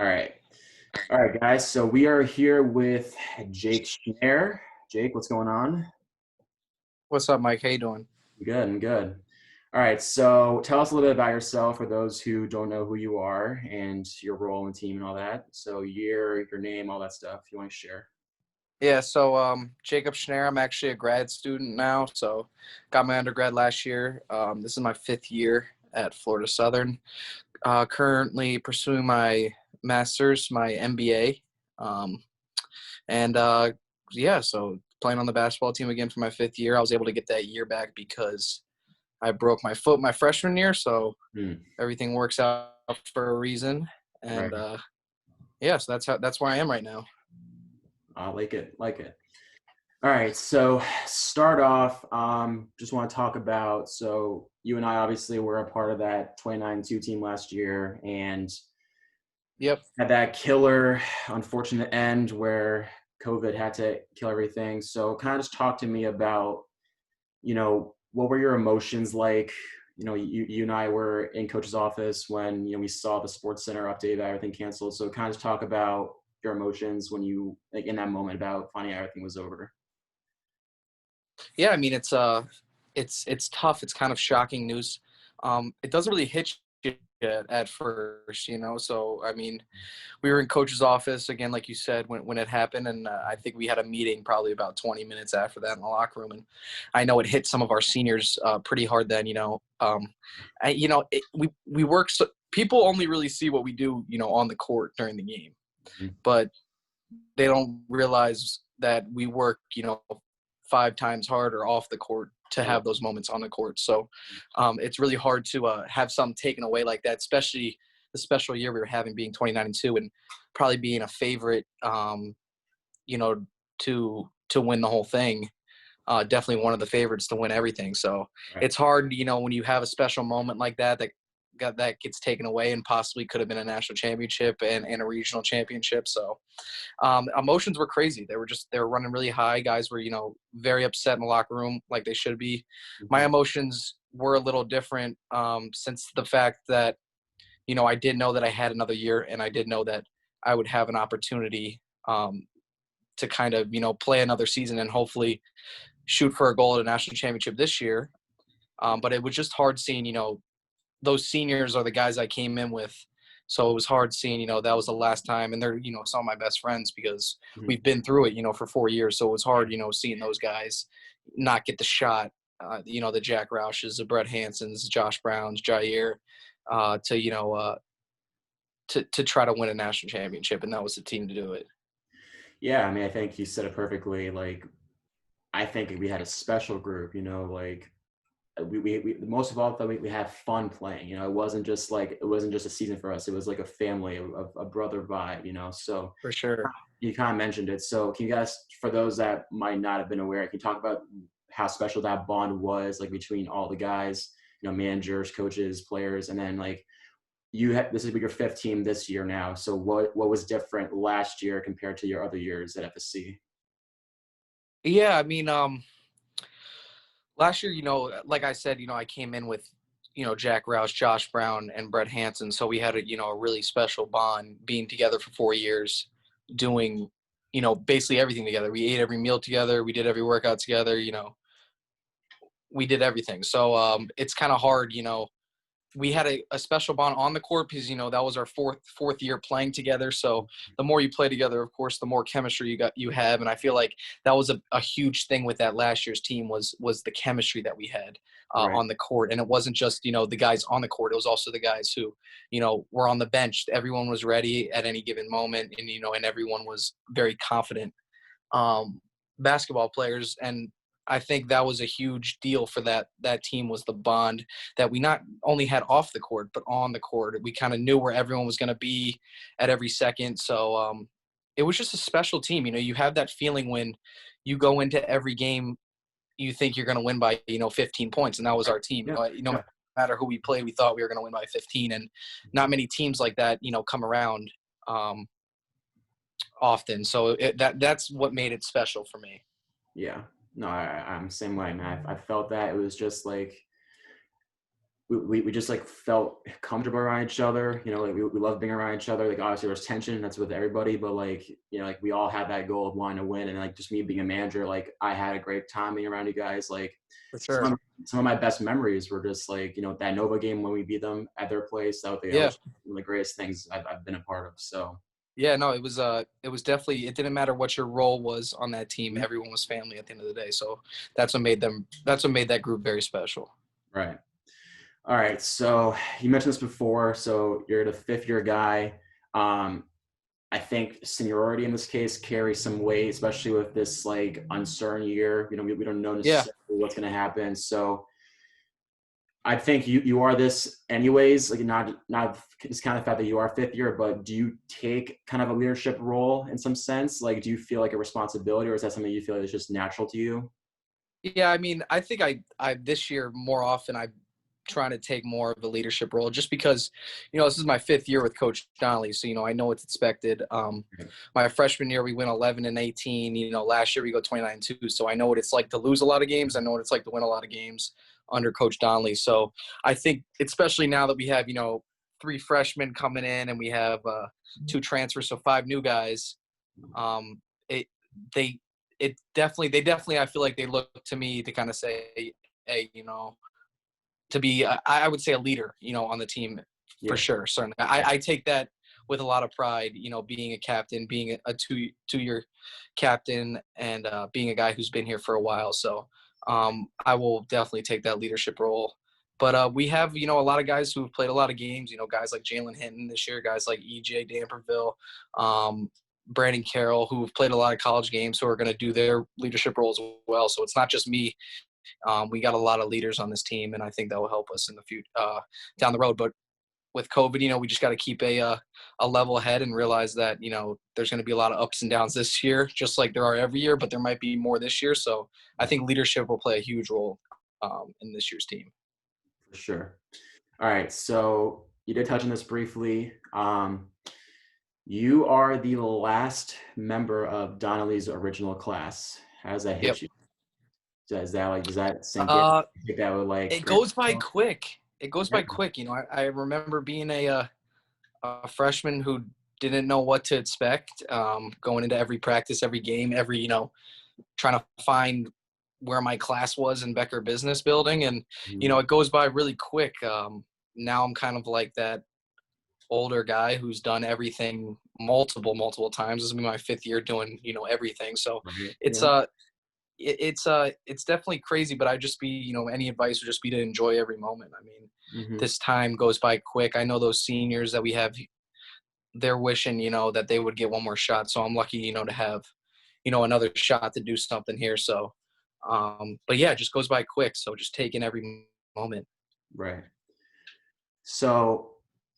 All right. All right, guys. So we are here with Jake Schner. Jake, what's going on? What's up, Mike? How you doing? Good, I'm good. All right. So tell us a little bit about yourself for those who don't know who you are and your role in the team and all that. So your name, all that stuff. If you want to share. Jacob Schner. I'm actually a grad student now, so got my undergrad last year. This is my fifth year at Florida Southern. Currently pursuing my master's, my MBA, um, and so playing on the basketball team again for my fifth year. I was able to get that year back because I broke my foot my freshman year, so Hmm. everything works out for a reason. Right. And so that's where I am right now. I like it. Like it. All right. So start off. Just want to talk about. So you and I obviously were a part of that 29-2 team last year, and Yep. had that killer, unfortunate end where COVID had to kill everything. So kind of just talk to me about, what were your emotions like? You and I were in coach's office when, we saw the sports center update that everything canceled. So kind of just talk about your emotions when you, like in that moment about finding out everything was over. Yeah, I mean it's tough. It's kind of shocking news. It doesn't really hit you at first, you know. So I mean, we were in coach's office again, like you said, when it happened, and I think we had a meeting probably about 20 minutes after that in the locker room, and I know it hit some of our seniors pretty hard then. We work. So people only really see what we do, on the court during the game, Mhm. but they don't realize that we work, five times harder off the court to Right. have those moments on the court. So it's really hard to have something taken away like that, especially the special year we were having being 29-2 and probably being a favorite, you know, to win the whole thing. Definitely one of the favorites to win everything. So Right. it's hard, when you have a special moment like that gets taken away and possibly could have been a national championship and a regional championship. So emotions were crazy. They were running really high. Guys were, very upset in the locker room like they should be. My Mhm. emotions were a little different since the fact that, I did know that I had another year and I did know that I would have an opportunity to kind of, play another season and hopefully shoot for a goal at a national championship this year. But it was just hard seeing, those seniors are the guys I came in with. So it was hard seeing, that was the last time. And they're, some of my best friends because Mhm. we've been through it, for 4 years. So it was hard, seeing those guys not get the shot, the Jack Roushes, the Brett Hansons, Josh Browns, Jair, to try to win a national championship. And that was the team to do it. Yeah, I mean, I think you said it perfectly. Like, I think we had a special group, like we most of all thought we had fun playing. It wasn't just a season for us. It was like a family, a brother vibe. So For sure. you kind of mentioned it. So can you guys, for those that might not have been aware, can you talk about how special that bond was, like between all the guys, managers, coaches, players, and then like this is your fifth team this year now. So what was different last year compared to your other years at FSC? Yeah, I mean, last year, like I said, I came in with, Jack Rouse, Josh Brown, and Brett Hanson. So we had a really special bond being together for 4 years, doing, basically everything together. We ate every meal together. We did every workout together. We did everything. So it's kind of hard, we had a special bond on the court because that was our fourth year playing together. So the more you play together, of course, the more chemistry you have. And I feel like that was a huge thing with that last year's team was the chemistry that we had Right. on the court. And it wasn't just the guys on the court; it was also the guys who were on the bench. Everyone was ready at any given moment, and everyone was very confident um, basketball players. And I think that was a huge deal for that team was the bond that we not only had off the court but on the court. We kind of knew where everyone was going to be at every second. So it was just a special team. You have that feeling when you go into every game, you think you're going to win by 15 points, and that was Right. our team. Yeah. No Yeah. matter who we played, we thought we were going to win by 15, and not many teams like that come around. Um, Often. So that's what made it special for me. Yeah. No, I'm the same way, man. I felt that it was just like we just like felt comfortable around each other. You know, like we love being around each other. Like obviously there's tension, that's with everybody, but like, you know, like we all had that goal of wanting to win. And like just me being a manager, like I had a great time being around you guys. Like For sure. some of my best memories were just like, you know, that Nova game when we beat them at their place. That Yeah. was one of the greatest things I've been a part of. So Yeah, no, it was definitely, it didn't matter what your role was on that team. mhm. Everyone was family at the end of the day. So that's what made that group very special. Right. All right. So you mentioned this before. So you're the fifth year guy. Um, I think seniority in this case carries some weight, especially with this like uncertain year. You know, we don't know Yeah. necessarily what's going to happen. So I think you are this anyways. Like not it's kind of the fact that you are fifth year, but do you take kind of a leadership role in some sense? Like, do you feel like a responsibility, or is that something you feel is just natural to you? Yeah, I mean, I think I this year more often I'm trying to take more of a leadership role just because, this is my fifth year with Coach Donnelly, so I know what's expected. My freshman year we went 11-18. Last year we go 29-2, so I know what it's like to lose a lot of games. I know what it's like to win a lot of games under Coach Donnelly. So I think, especially now that we have three freshmen coming in and we have two transfers, so five new guys. It they they definitely, I feel like they look to me to kind of say, hey, to be I would say a leader, on the team for Yeah. sure. Certainly, I take that with a lot of pride. Being a captain, being a two-year captain, and being a guy who's been here for a while. So I will definitely take that leadership role. But we have a lot of guys who have played a lot of games. Guys like Jalen Hinton this year, guys like EJ Damperville, Brandon Carroll, who have played a lot of college games, who are going to do their leadership roles as well. So it's not just me. We got a lot of leaders on this team, and I think that will help us in the future, down the road. But with COVID, we just got to keep a level head and realize that there's going to be a lot of ups and downs this year, just like there are every year. But there might be more this year, so I think leadership will play a huge role in this year's team. For sure. All right. So you did touch on this briefly. You are the last member of Donnelly's original class. How does that Yep. hit you? Does that does that sink in? Uh, I think that would like it goes by quick. It goes yeah. by quick. I remember being a freshman who didn't know what to expect, going into every practice, every game, trying to find where my class was in Becker Business Building. And, it goes by really quick. Now I'm kind of like that older guy who's done everything multiple times. This will be my fifth year doing, everything. So Right. it's, Yeah. it's definitely crazy, but I just be, any advice would just be to enjoy every moment. I mean, Mm-hmm. this time goes by quick. I know those seniors that we have, they're wishing, that they would get one more shot. So I'm lucky, to have, another shot to do something here. So, but yeah, it just goes by quick. So just taking every moment. Right. So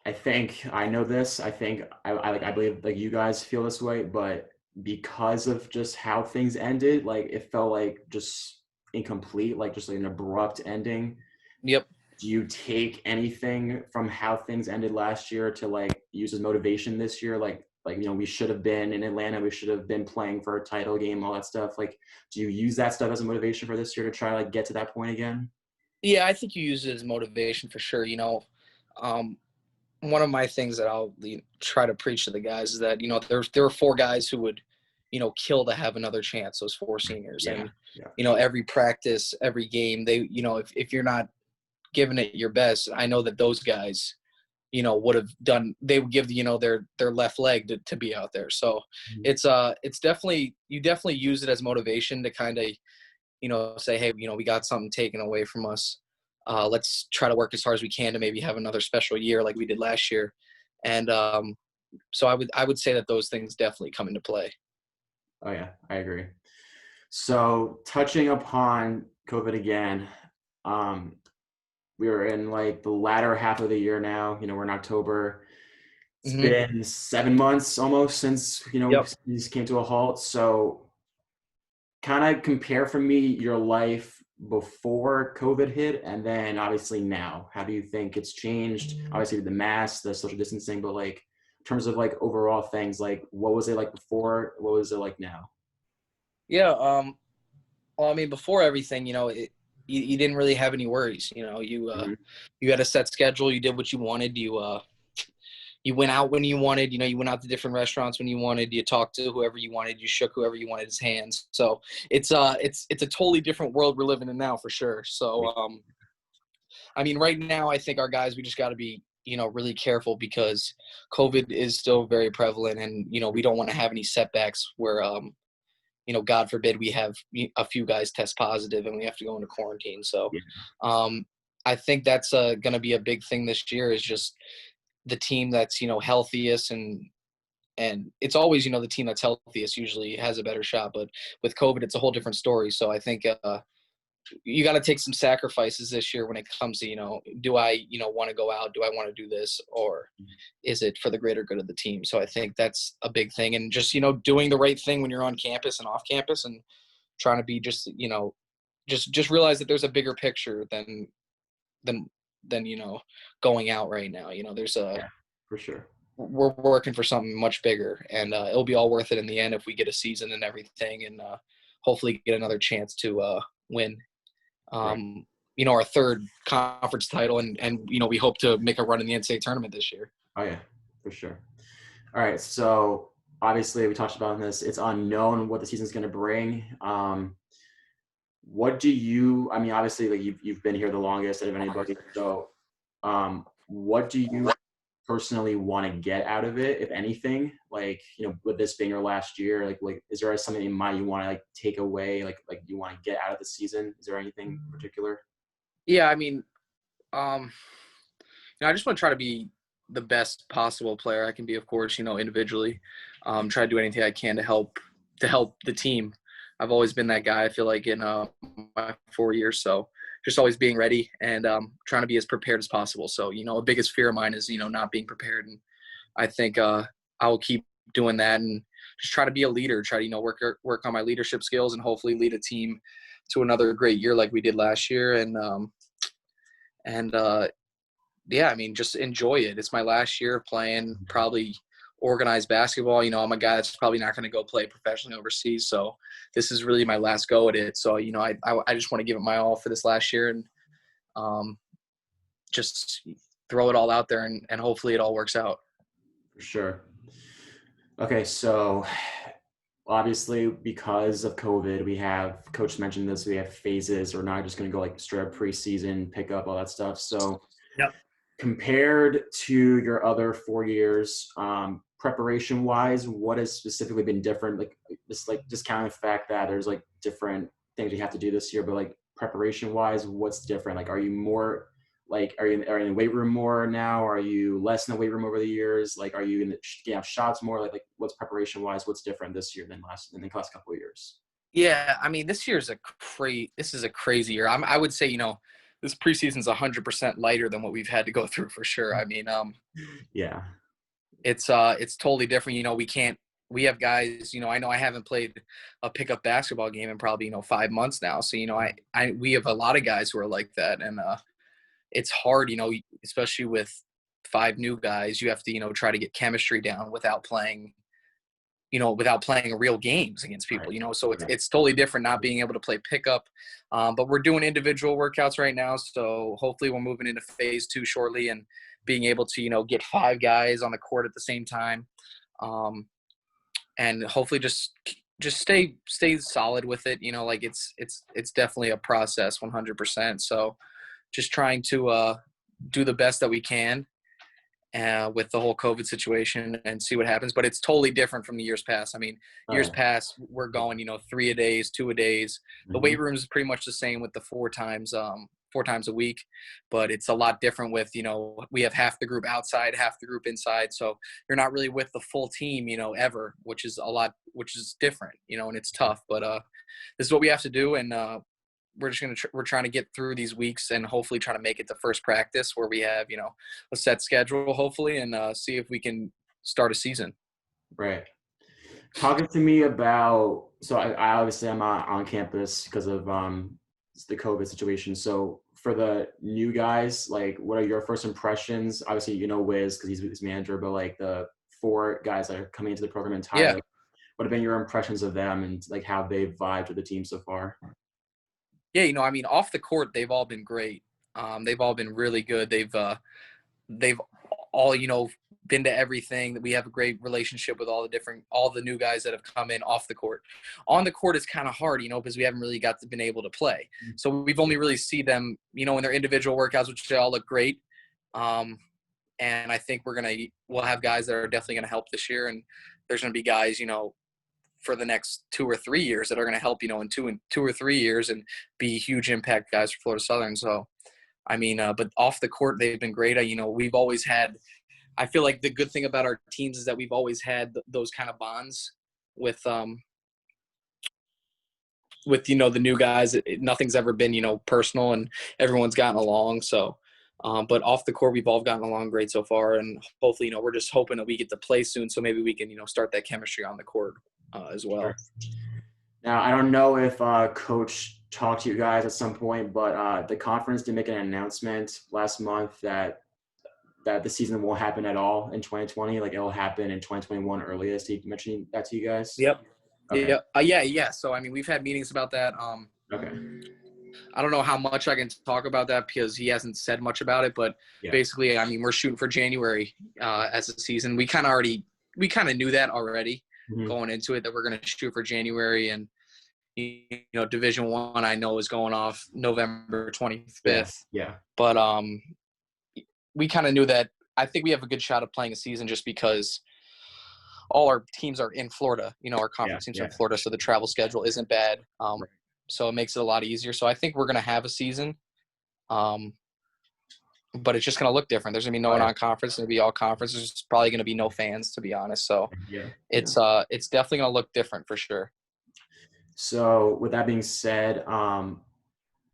I think I know this. I think I believe like you guys feel this way, but because of just how things ended, like it felt like just incomplete, like just like an abrupt ending. Yep. Do you take anything from how things ended last year to like use as motivation this year? Like we should have been in Atlanta, we should have been playing for a title game, all that stuff. Like, do you use that stuff as a motivation for this year to try like get to that point again? Yeah, I think you use it as motivation for sure. Um, One of my things that I'll try to preach to the guys is that there were four guys who would kill to have another chance. Those four seniors, Yeah. and Yeah. every practice, every game, they if you're not giving it your best, I know that those guys would have done, they would give their left leg to be out there. So Mhm. it's definitely, you definitely use it as motivation to kind of say, hey, we got something taken away from us. Let's try to work as hard as we can to maybe have another special year like we did last year. And so I would say that those things definitely come into play. Oh yeah, I agree. So touching upon COVID again, um, we are in like the latter half of the year now. We're in October. It's Hmm. been 7 months almost since Yep. these came to a halt. So kind of compare for me your life before COVID hit and then obviously now. How do you think it's changed? Obviously the mask, the social distancing, but like in terms of like overall things, like what was it like before? What was it like now? Yeah. Well, I mean, before everything, you didn't really have any worries. Mhm. You had a set schedule. You did what you wanted. You went out when you wanted. You went out to different restaurants when you wanted. You talked to whoever you wanted. You shook whoever you wanted his hands. So it's a totally different world we're living in now for sure. So I mean, right now I think our guys, we just got to be really careful because COVID is still very prevalent, and we don't want to have any setbacks where God forbid we have a few guys test positive and we have to go into quarantine. So Yeah. um, I think that's going to be a big thing this year is just the team that's healthiest, and it's always the team that's healthiest usually has a better shot. But with COVID, it's a whole different story. So I think you got to take some sacrifices this year when it comes to do I want to go out, do I want to do this, or is it for the greater good of the team? So I think that's a big thing, and just doing the right thing when you're on campus and off campus, and trying to be just realize that there's a bigger picture than than going out right now. There's a Yeah, for sure. we're working for something much bigger, and it'll be all worth it in the end if we get a season and everything, and hopefully get another chance to win Right. our third conference title, and we hope to make a run in the NCAA tournament this year. Oh yeah, for sure. All right. So obviously we talked about this. It's unknown what the season's going to bring. What do you? I mean, obviously, like you've been here the longest out of anybody. So, what do you personally want to get out of it, if anything? Like, with this being your last year, like, is there something in mind you want to like take away? Like you want to get out of the season? Is there anything in particular? Yeah, I mean, um, I just want to try to be the best possible player I can be, of course, individually. Try to do anything I can to help the team. I've always been that guy. I feel like in my 4 years, so just always being ready and trying to be as prepared as possible. So a biggest fear of mine is not being prepared, and I think I will keep doing that and just try to be a leader. Try to work on my leadership skills and hopefully lead a team to another great year like we did last year. And yeah, I mean, just enjoy it. It's my last year playing probably organized basketball. I'm a guy that's probably not going to go play professionally overseas. So this is really my last go at it. So, I just want to give it my all for this last year and just throw it all out there and hopefully it all works out. For sure. Okay, so obviously because of COVID, we have coach mentioned this. We have phases. We're not just going to go like straight up preseason, pick up all that stuff. So Yep. compared to your other 4 years, preparation wise, what has specifically been different? Like discounting the fact that there's like different things you have to do this year, but like preparation wise, what's different? Like, are you more like, are you in the weight room more now? Are you less in the weight room over the years? Like, are you in the shots more? Like what's preparation wise? What's different this year than the last couple of years? Yeah, I mean, this is a crazy year. I would say, this preseason's 100% lighter than what we've had to go through for sure. I mean, Yeah. it's totally different. We have guys, I know I haven't played a pickup basketball game in probably, 5 months now. So, we have a lot of guys who are like that. And it's hard, especially with five new guys, you have to, try to get chemistry down without playing real games against people, Right. so it's Right. it's totally different not being able to play pickup. But we're doing individual workouts right now, so hopefully we're moving into phase 2 shortly and being able to get five guys on the court at the same time, and hopefully just stay solid with it. Like it's definitely a process 100%. So just trying to do the best that we can with the whole COVID situation and see what happens. But it's totally different from the years past. I mean, Oh, years yeah. past, we're going, 3 a days, 2 a days. The Mhm. weight room is pretty much the same with the four times a week, but it's a lot different with, we have half the group outside, half the group inside. So you're not really with the full team, ever, which is different, and it's tough, but this is what we have to do. And we're trying to get through these weeks and hopefully try to make it to first practice where we have a set schedule hopefully, and see if we can start a season. Right. Talking to me about, so I obviously I'm not on campus because of the COVID situation. So for the new guys, like what are your first impressions? Obviously, Wiz because he's his manager, but like the four guys that are coming into the program Yeah. entirely, what have been your impressions of them and like how they've vibed with the team so far? Yeah, I mean, off the court, they've all been great. They've all been really good. They've all, been to everything. We have a great relationship with all the new guys that have come in off the court. On the court, it's kind of hard, because we haven't really been able to play. So we've only really see them, in their individual workouts, which they all look great. And I think we'll have guys that are definitely going to help this year. And there's going to be guys, for the next 2 or 3 years that are going to help, in 2 or 3 years and be huge impact guys for Florida Southern. So, I mean, but off the court, they've been great. We've always had, I feel like the good thing about our teams is that we've always had those kind of bonds with the new guys. Nothing's ever been, personal, and everyone's gotten along. So, but off the court, we've all gotten along great so far. And hopefully, we're just hoping that we get to play soon. So maybe we can, start that chemistry on the court as well. Sure. Now, I don't know if Coach talked to you guys at some point, but the conference did make an announcement last month that the season won't happen at all in 2020. Like, it'll happen in 2021 earliest. He mentioned that to you guys? Yep. Okay. Yeah. So, I mean, we've had meetings about that. Okay. I don't know how much I can talk about that because he hasn't said much about it, but basically, I mean, we're shooting for January as a season. We kind of knew that already going into it, that we're going to shoot for January. And, Division I, I know is going off November 25th. Yeah. But we kind of knew that. I think we have a good shot of playing a season just because all our teams are in Florida. Our conference teams are in Florida, so the travel schedule isn't bad. So it makes it a lot easier. So I think we're going to have a season, but it's just going to look different. There's going to be no non-conference. It's going to be all conference. There's probably going to be no fans, to be honest. So it's definitely going to look different for sure. So with that being said,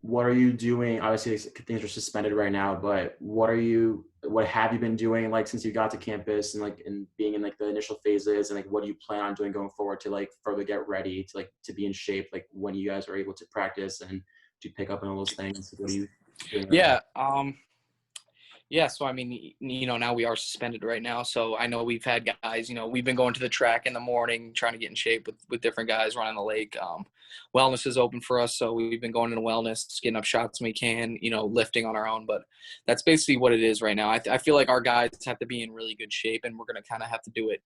what are you doing? Obviously, things are suspended right now, but what have you been doing, like, since you got to campus and being in like the initial phases, and like what do you plan on doing going forward to like further get ready to be in shape, like when you guys are able to practice and to pick up on all those things? What are you doing right now? Yeah, so I mean, now we are suspended right now. So I know we've had guys, we've been going to the track in the morning, trying to get in shape with different guys running the lake. Wellness is open for us, so we've been going into wellness, getting up shots when we can, lifting on our own. But that's basically what it is right now. I feel like our guys have to be in really good shape, and we're going to kind of have to do it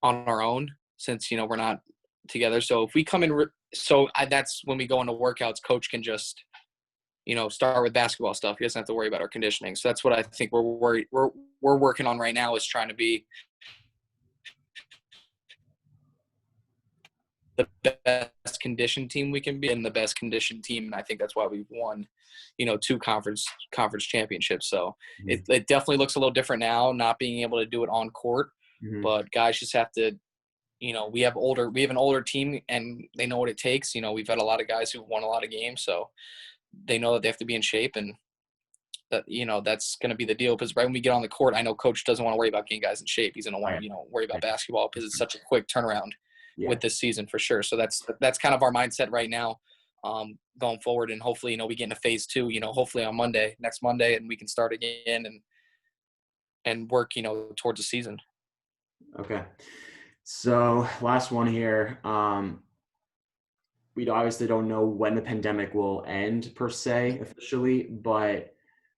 on our own since, we're not together. So if we come in, that's when we go into workouts, coach can just – start with basketball stuff. He doesn't have to worry about our conditioning. So that's what I think we're working on right now, is trying to be the best conditioned team we can be, and the best conditioned team. And I think that's why we've won, 2 conference championships. So it definitely looks a little different now, not being able to do it on court, but guys just have to, we have an older team, and they know what it takes. We've had a lot of guys who've won a lot of games, so they know that they have to be in shape, and that, that's going to be the deal. Because right when we get on the court, I know coach doesn't want to worry about getting guys in shape. He's going to want to, worry about basketball, because it's such a quick turnaround with this season for sure. So that's kind of our mindset right now, going forward. And hopefully, we get into phase 2, hopefully on next Monday, and we can start again and work, towards the season. Okay. So last one here. We obviously don't know when the pandemic will end per se officially, but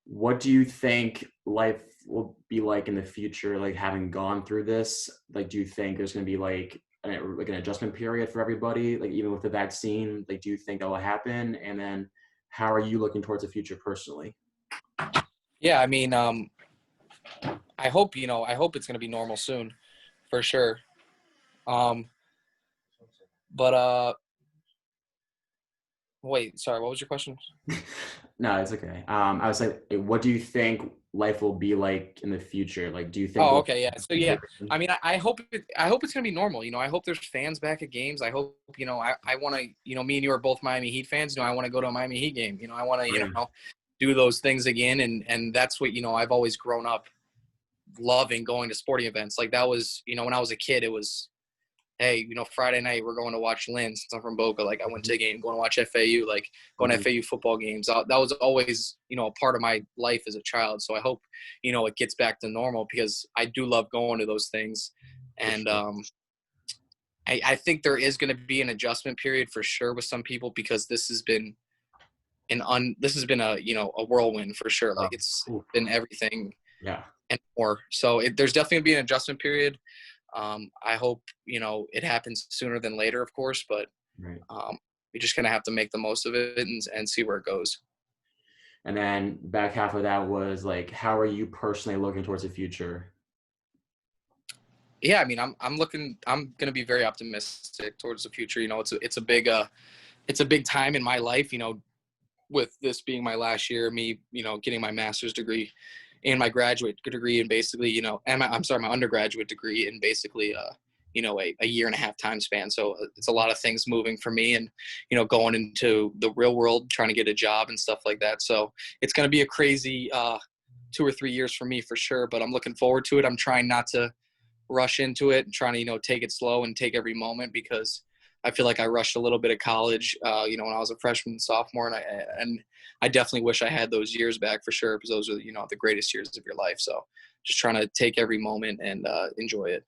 what do you think life will be like in the future, like having gone through this? Like, do you think there's going to be like an adjustment period for everybody, like even with the vaccine? Like, do you think that will happen? And then how are you looking towards the future personally? Yeah, I mean, I hope it's going to be normal soon, for sure. But wait, sorry, what was your question? No, it's okay. I was like, what do you think life will be like in the future? Like, do you think? Oh, okay, yeah. So yeah, I mean, I hope it's gonna be normal. I hope there's fans back at games. I hope, I want to, me and you are both Miami Heat fans. I want to go to a Miami Heat game. I want to, do those things again, and that's what I've always grown up loving, going to sporting events. Like that was, when I was a kid, it was, hey, Friday night we're going to watch Lynn since I'm from Boca. Like I went to a game, going to watch FAU, like going to FAU football games. That was always, a part of my life as a child. So I hope, it gets back to normal, because I do love going to those things. And I think there is going to be an adjustment period for sure with some people, because this has been, this has been a, a whirlwind for sure. Like it's Ooh, been everything yeah, and more. So there's definitely gonna be an adjustment period. I hope, it happens sooner than later, of course, but right. we're just gonna have to make the most of it and see where it goes. And then back half of that was like, how are you personally looking towards the future? Yeah, I mean, I'm gonna be very optimistic towards the future. It's a big time in my life. With this being my last year, me, getting my master's degree and my graduate degree, and basically, and I'm sorry, my undergraduate degree, in basically, a year and a half time span. So it's a lot of things moving for me, and going into the real world, trying to get a job and stuff like that. So it's going to be a crazy 2 or 3 years for me for sure. But I'm looking forward to it. I'm trying not to rush into it and trying to take it slow and take every moment, because I feel like I rushed a little bit of college, when I was a freshman and sophomore, and I definitely wish I had those years back for sure, because those are the greatest years of your life. So just trying to take every moment and enjoy it.